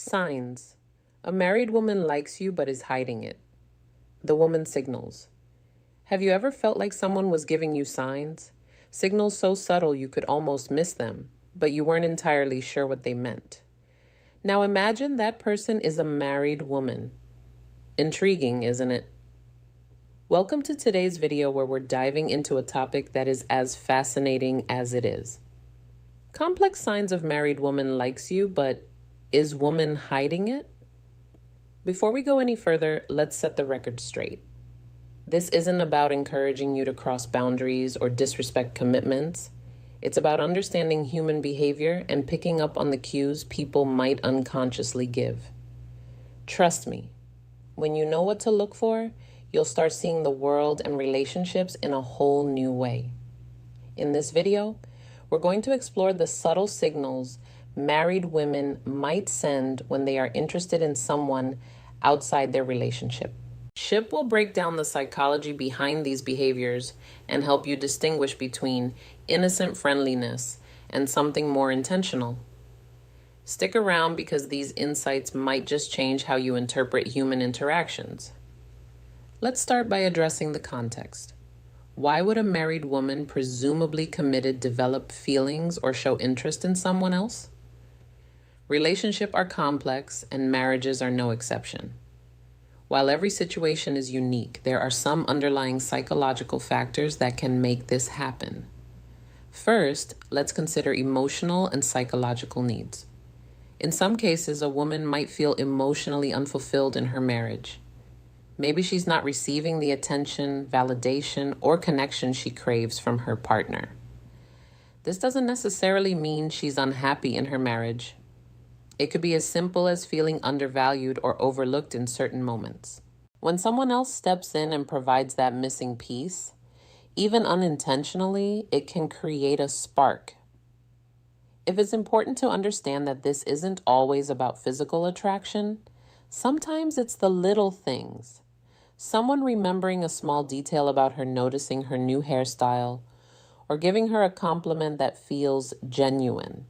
Signs. A married woman likes you but is hiding it. The woman signals. Have you ever felt like someone was giving you signs? Signals so subtle you could almost miss them, but you weren't entirely sure what they meant. Now imagine that person is a married woman. Intriguing, isn't it? Welcome to today's video where we're diving into a topic that is as fascinating as it is. Complex signs of married woman likes you, but is woman hiding it? Before we go any further, let's set the record straight. This isn't about encouraging you to cross boundaries or disrespect commitments. It's about understanding human behavior and picking up on the cues people might unconsciously give. Trust me, when you know what to look for, you'll start seeing the world and relationships in a whole new way. In this video, we're going to explore the subtle signals married women might send when they are interested in someone outside their relationship. Ship will break down the psychology behind these behaviors and help you distinguish between innocent friendliness and something more intentional. Stick around because these insights might just change how you interpret human interactions. Let's start by addressing the context. Why would a married woman presumably committed develop feelings or show interest in someone else? Relationships are complex and marriages are no exception. While every situation is unique, there are some underlying psychological factors that can make this happen. First, let's consider emotional and psychological needs. In some cases, a woman might feel emotionally unfulfilled in her marriage. Maybe she's not receiving the attention, validation, or connection she craves from her partner. This doesn't necessarily mean she's unhappy in her marriage. It could be as simple as feeling undervalued or overlooked in certain moments. When someone else steps in and provides that missing piece, even unintentionally, it can create a spark. It's important to understand that this isn't always about physical attraction. Sometimes it's the little things. Someone remembering a small detail about her noticing her new hairstyle, or giving her a compliment that feels genuine.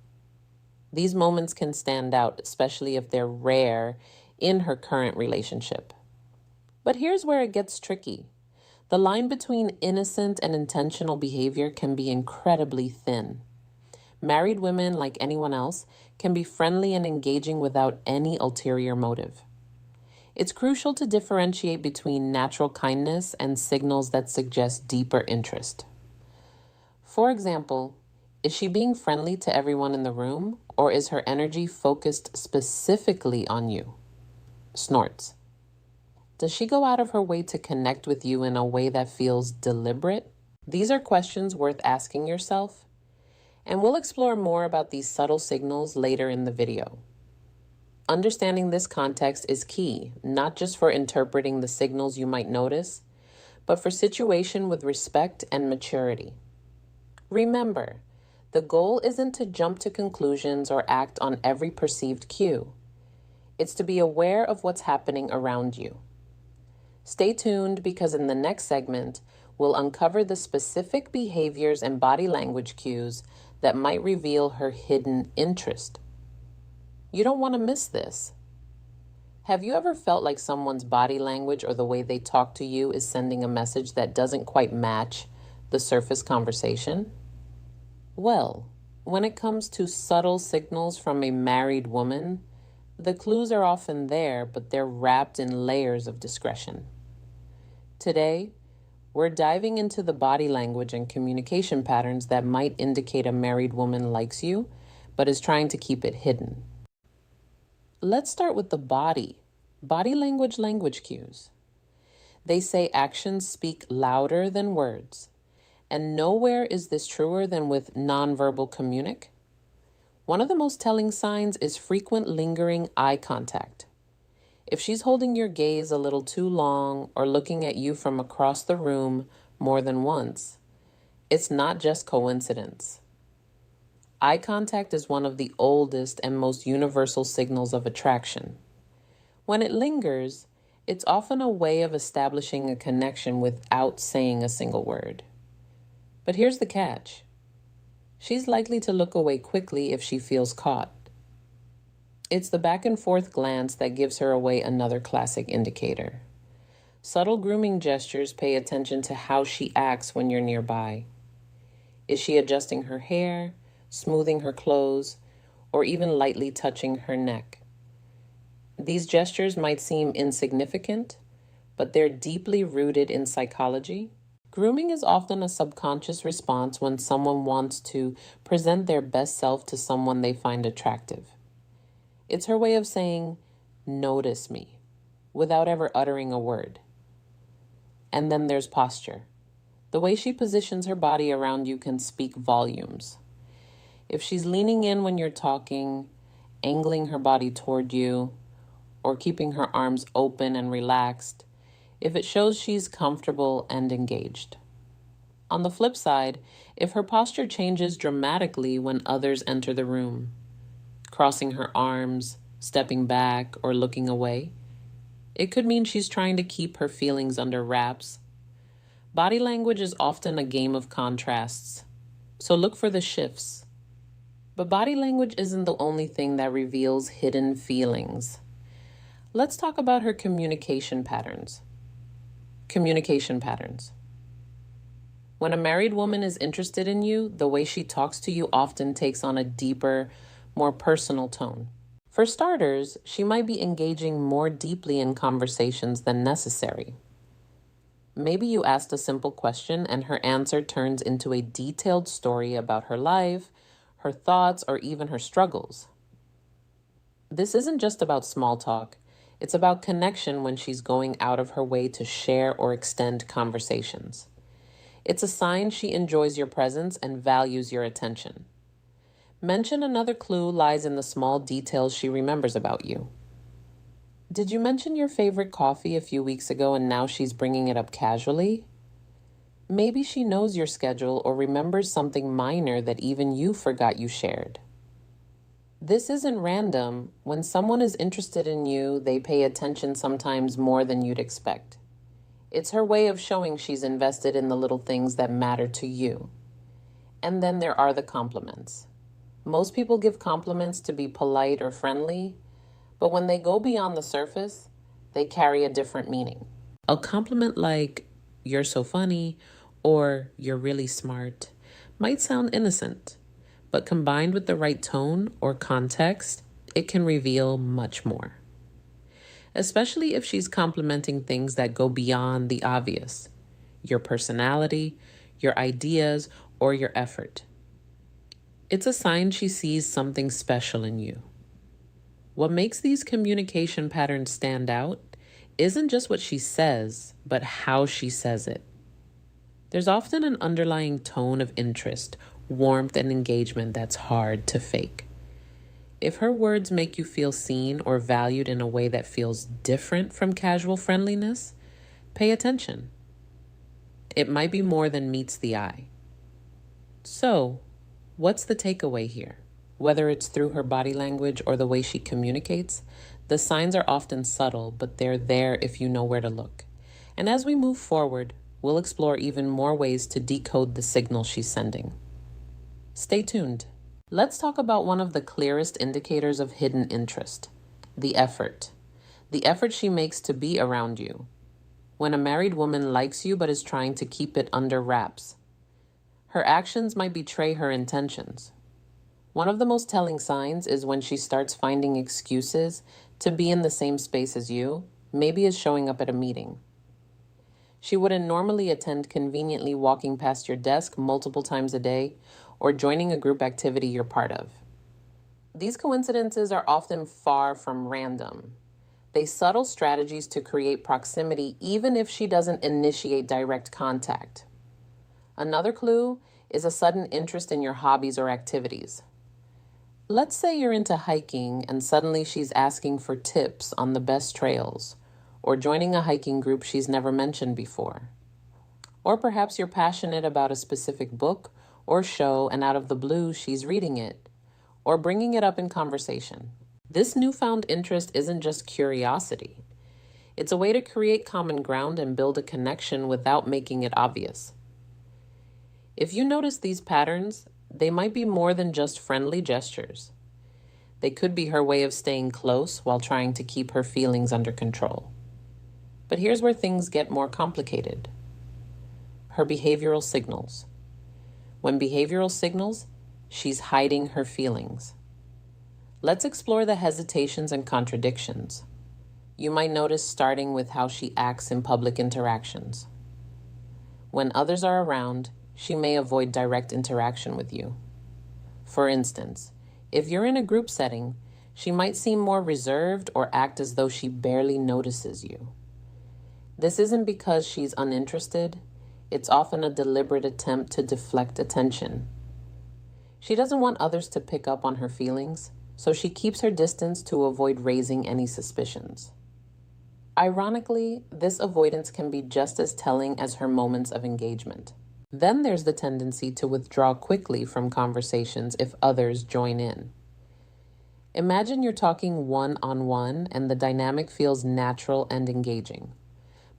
These moments can stand out, especially if they're rare in her current relationship. But here's where it gets tricky. The line between innocent and intentional behavior can be incredibly thin. Married women, like anyone else, can be friendly and engaging without any ulterior motive. It's crucial to differentiate between natural kindness and signals that suggest deeper interest. For example, is she being friendly to everyone in the room, or is her energy focused specifically on you? Snorts. Does she go out of her way to connect with you in a way that feels deliberate? These are questions worth asking yourself, and we'll explore more about these subtle signals later in the video. Understanding this context is key, not just for interpreting the signals you might notice, but for situation with respect and maturity. Remember, the goal isn't to jump to conclusions or act on every perceived cue. It's to be aware of what's happening around you. Stay tuned because in the next segment, we'll uncover the specific behaviors and body language cues that might reveal her hidden interest. You don't want to miss this. Have you ever felt like someone's body language or the way they talk to you is sending a message that doesn't quite match the surface conversation? Well, when it comes to subtle signals from a married woman, the clues are often there, but they're wrapped in layers of discretion. Today, we're diving into the body language and communication patterns that might indicate a married woman likes you, but is trying to keep it hidden. Let's start with the body language cues. They say actions speak louder than words. And nowhere is this truer than with nonverbal communic. One of the most telling signs is frequent lingering eye contact. If she's holding your gaze a little too long or looking at you from across the room more than once, it's not just coincidence. Eye contact is one of the oldest and most universal signals of attraction. When it lingers, it's often a way of establishing a connection without saying a single word. But here's the catch. She's likely to look away quickly if she feels caught. It's the back and forth glance that gives her away another classic indicator. Subtle grooming gestures pay attention to how she acts when you're nearby. Is she adjusting her hair, smoothing her clothes, or even lightly touching her neck? These gestures might seem insignificant, but they're deeply rooted in psychology. Grooming is often a subconscious response when someone wants to present their best self to someone they find attractive. It's her way of saying, "Notice me," without ever uttering a word. And then there's posture. The way she positions her body around you can speak volumes. If she's leaning in when you're talking, angling her body toward you, or keeping her arms open and relaxed, if it shows she's comfortable and engaged. On the flip side, if her posture changes dramatically when others enter the room, crossing her arms, stepping back, or looking away, it could mean she's trying to keep her feelings under wraps. Body language is often a game of contrasts, so look for the shifts. But body language isn't the only thing that reveals hidden feelings. Let's talk about her communication patterns. Communication patterns. When a married woman is interested in you, the way she talks to you often takes on a deeper, more personal tone. For starters, she might be engaging more deeply in conversations than necessary. Maybe you asked a simple question and her answer turns into a detailed story about her life, her thoughts, or even her struggles. This isn't just about small talk. It's about connection when she's going out of her way to share or extend conversations. It's a sign she enjoys your presence and values your attention. Mention another clue lies in the small details she remembers about you. Did you mention your favorite coffee a few weeks ago and now she's bringing it up casually? Maybe she knows your schedule or remembers something minor that even you forgot you shared. This isn't random. When someone is interested in you, they pay attention sometimes more than you'd expect. It's her way of showing she's invested in the little things that matter to you. And then there are the compliments. Most people give compliments to be polite or friendly, but when they go beyond the surface, they carry a different meaning. A compliment like, "You're so funny," or "You're really smart," might sound innocent, but combined with the right tone or context, it can reveal much more. Especially if she's complimenting things that go beyond the obvious, your personality, your ideas, or your effort. It's a sign she sees something special in you. What makes these communication patterns stand out isn't just what she says, but how she says it. There's often an underlying tone of interest, warmth, and engagement that's hard to fake. If her words make you feel seen or valued in a way that feels different from casual friendliness, pay attention. It might be more than meets the eye. So, what's the takeaway here? Whether it's through her body language or the way she communicates, the signs are often subtle, but they're there if you know where to look. And as we move forward, we'll explore even more ways to decode the signal she's sending. Stay tuned. Let's talk about one of the clearest indicators of hidden interest, the effort. The effort she makes to be around you. When a married woman likes you but is trying to keep it under wraps, her actions might betray her intentions. One of the most telling signs is when she starts finding excuses to be in the same space as you, maybe is showing up at a meeting. She wouldn't normally attend, conveniently walking past your desk multiple times a day, or joining a group activity you're part of. These coincidences are often far from random. They subtle strategies to create proximity even if she doesn't initiate direct contact. Another clue is a sudden interest in your hobbies or activities. Let's say you're into hiking and suddenly she's asking for tips on the best trails, or joining a hiking group she's never mentioned before. Or perhaps you're passionate about a specific book or show and out of the blue she's reading it, or bringing it up in conversation. This newfound interest isn't just curiosity. It's a way to create common ground and build a connection without making it obvious. If you notice these patterns, they might be more than just friendly gestures. They could be her way of staying close while trying to keep her feelings under control. But here's where things get more complicated. Her behavioral signals. When behavioral signals, she's hiding her feelings. Let's explore the hesitations and contradictions. You might notice starting with how she acts in public interactions. When others are around, she may avoid direct interaction with you. For instance, if you're in a group setting, she might seem more reserved or act as though she barely notices you. This isn't because she's uninterested. It's often a deliberate attempt to deflect attention. She doesn't want others to pick up on her feelings, so she keeps her distance to avoid raising any suspicions. Ironically, this avoidance can be just as telling as her moments of engagement. Then there's the tendency to withdraw quickly from conversations if others join in. Imagine you're talking one-on-one and the dynamic feels natural and engaging.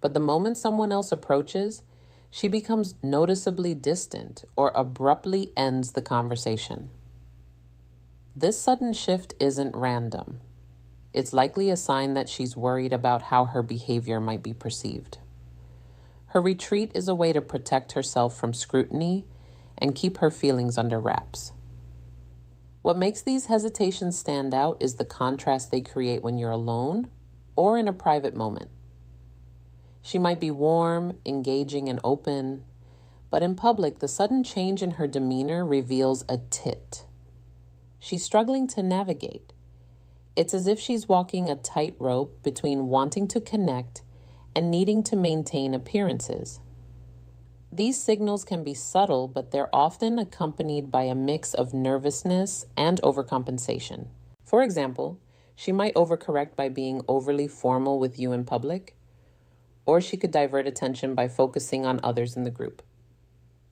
But the moment someone else approaches, she becomes noticeably distant or abruptly ends the conversation. This sudden shift isn't random. It's likely a sign that she's worried about how her behavior might be perceived. Her retreat is a way to protect herself from scrutiny and keep her feelings under wraps. What makes these hesitations stand out is the contrast they create when you're alone or in a private moment. She might be warm, engaging, and open, but in public, the sudden change in her demeanor reveals a tit. She's struggling to navigate. It's as if she's walking a tightrope between wanting to connect and needing to maintain appearances. These signals can be subtle, but they're often accompanied by a mix of nervousness and overcompensation. For example, she might overcorrect by being overly formal with you in public, or she could divert attention by focusing on others in the group.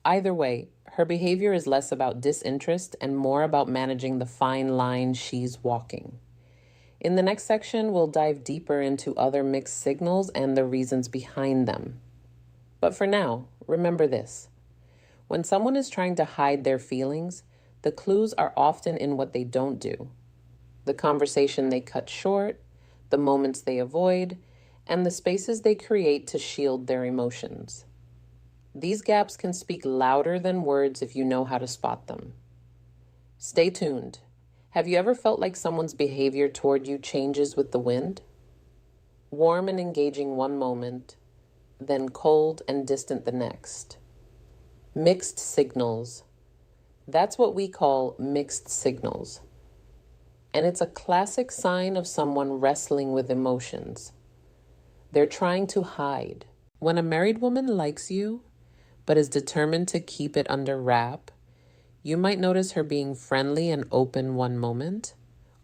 Either way, her behavior is less about disinterest and more about managing the fine line she's walking. In the next section, we'll dive deeper into other mixed signals and the reasons behind them. But for now, remember this. When someone is trying to hide their feelings, the clues are often in what they don't do. The conversation they cut short, the moments they avoid, and the spaces they create to shield their emotions. These gaps can speak louder than words if you know how to spot them. Stay tuned. Have you ever felt like someone's behavior toward you changes with the wind? Warm and engaging one moment, then cold and distant the next. Mixed signals. That's what we call mixed signals. And it's a classic sign of someone wrestling with emotions. They're trying to hide. When a married woman likes you, but is determined to keep it under wrap, you might notice her being friendly and open one moment,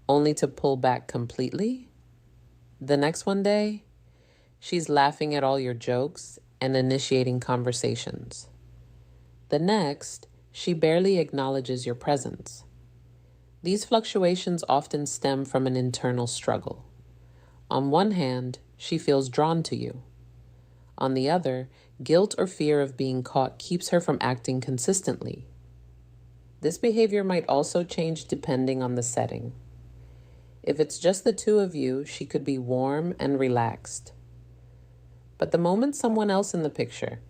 only to pull back completely. The next one day, she's laughing at all your jokes and initiating conversations. The next, she barely acknowledges your presence. These fluctuations often stem from an internal struggle. On one hand, she feels drawn to you. On the other, guilt or fear of being caught keeps her from acting consistently. This behavior might also change depending on the setting. If it's just the two of you, she could be warm and relaxed. But the moment someone else in the picture,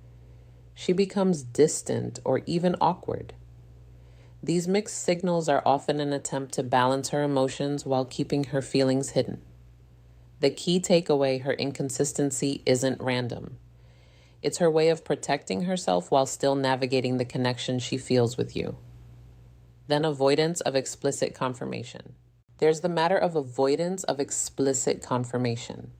she becomes distant or even awkward. These mixed signals are often an attempt to balance her emotions while keeping her feelings hidden. The key takeaway, her inconsistency isn't random. It's her way of protecting herself while still navigating the connection she feels with you. Then avoidance of explicit confirmation. There's the matter of avoidance of explicit confirmation.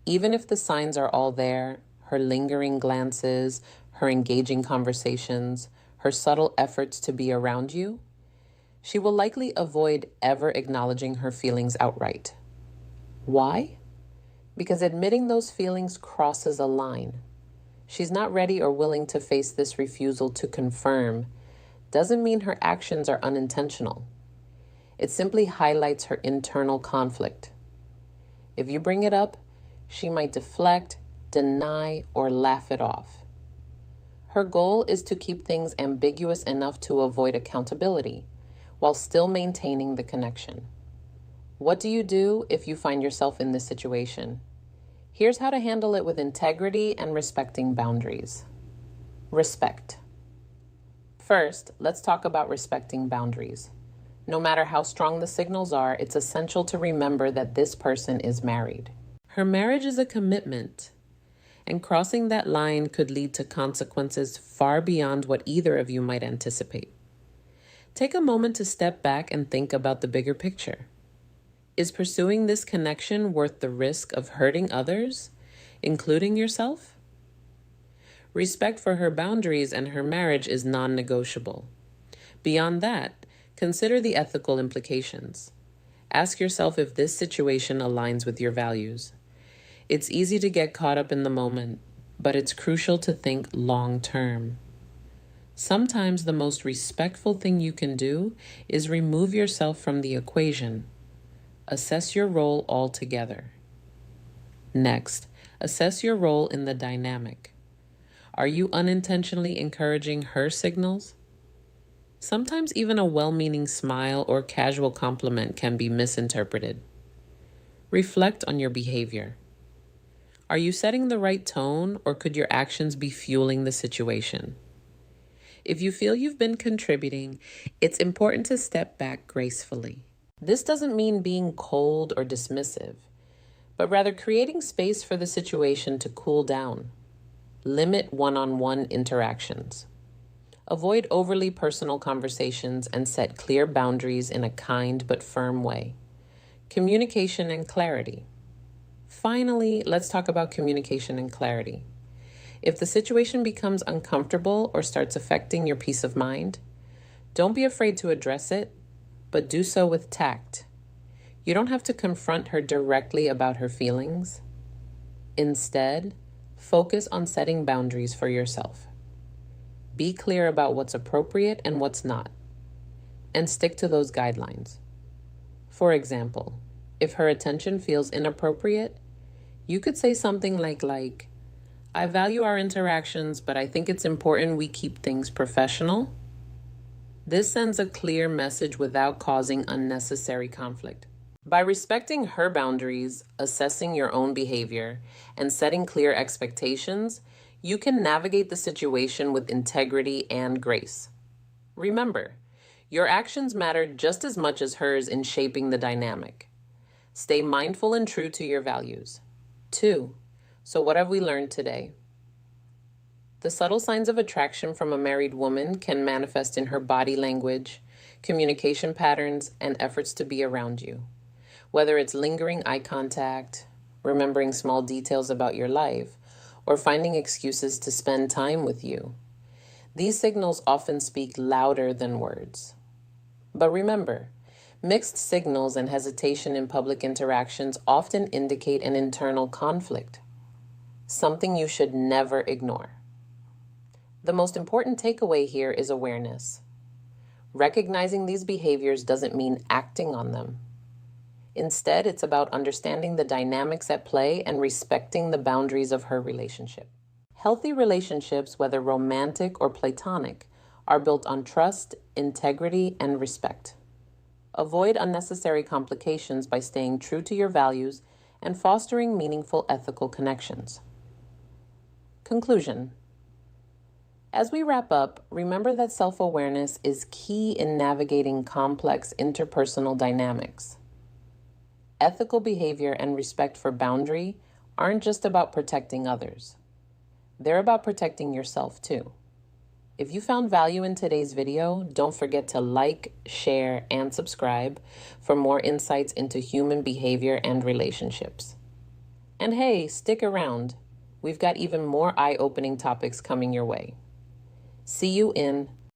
Even if the signs are all there, her lingering glances, her engaging conversations, her subtle efforts to be around you, she will likely avoid ever acknowledging her feelings outright. Why? Because admitting those feelings crosses a line. She's not ready or willing to face this refusal to confirm. Doesn't mean her actions are unintentional. It simply highlights her internal conflict. If you bring it up, she might deflect, deny, or laugh it off. Her goal is to keep things ambiguous enough to avoid accountability, while still maintaining the connection. What do you do if you find yourself in this situation? Here's how to handle it with integrity and respecting boundaries. Respect. First, let's talk about respecting boundaries. No matter how strong the signals are, it's essential to remember that this person is married. Her marriage is a commitment, and crossing that line could lead to consequences far beyond what either of you might anticipate. Take a moment to step back and think about the bigger picture. Is pursuing this connection worth the risk of hurting others, including yourself? Respect for her boundaries and her marriage is non-negotiable. Beyond that, consider the ethical implications. Ask yourself if this situation aligns with your values. It's easy to get caught up in the moment, but it's crucial to think long-term. Sometimes the most respectful thing you can do is remove yourself from the equation. Assess your role altogether. Next, assess your role in the dynamic. Are you unintentionally encouraging her signals? Sometimes even a well-meaning smile or casual compliment can be misinterpreted. Reflect on your behavior. Are you setting the right tone, or could your actions be fueling the situation? If you feel you've been contributing, it's important to step back gracefully. This doesn't mean being cold or dismissive, but rather creating space for the situation to cool down. Limit one-on-one interactions. Avoid overly personal conversations and set clear boundaries in a kind but firm way. Communication and clarity. Finally, let's talk about communication and clarity. If the situation becomes uncomfortable or starts affecting your peace of mind, don't be afraid to address it, but do so with tact. You don't have to confront her directly about her feelings. Instead, focus on setting boundaries for yourself. Be clear about what's appropriate and what's not, and stick to those guidelines. For example, if her attention feels inappropriate, you could say something like, I value our interactions, but I think it's important we keep things professional. This sends a clear message without causing unnecessary conflict. By respecting her boundaries, assessing your own behavior, and setting clear expectations, you can navigate the situation with integrity and grace. Remember, your actions matter just as much as hers in shaping the dynamic. Stay mindful and true to your values. 2. So what have we learned today? The subtle signs of attraction from a married woman can manifest in her body language, communication patterns, and efforts to be around you. Whether it's lingering eye contact, remembering small details about your life, or finding excuses to spend time with you. These signals often speak louder than words. But remember, mixed signals and hesitation in public interactions often indicate an internal conflict, something you should never ignore. The most important takeaway here is awareness. Recognizing these behaviors doesn't mean acting on them. Instead, it's about understanding the dynamics at play and respecting the boundaries of her relationship. Healthy relationships, whether romantic or platonic, are built on trust, integrity, and respect. Avoid unnecessary complications by staying true to your values and fostering meaningful ethical connections. Conclusion. As we wrap up, remember that self-awareness is key in navigating complex interpersonal dynamics. Ethical behavior and respect for boundary aren't just about protecting others. They're about protecting yourself too. If you found value in today's video, don't forget to like, share, and subscribe for more insights into human behavior and relationships. And hey, stick around. We've got even more eye-opening topics coming your way. See you in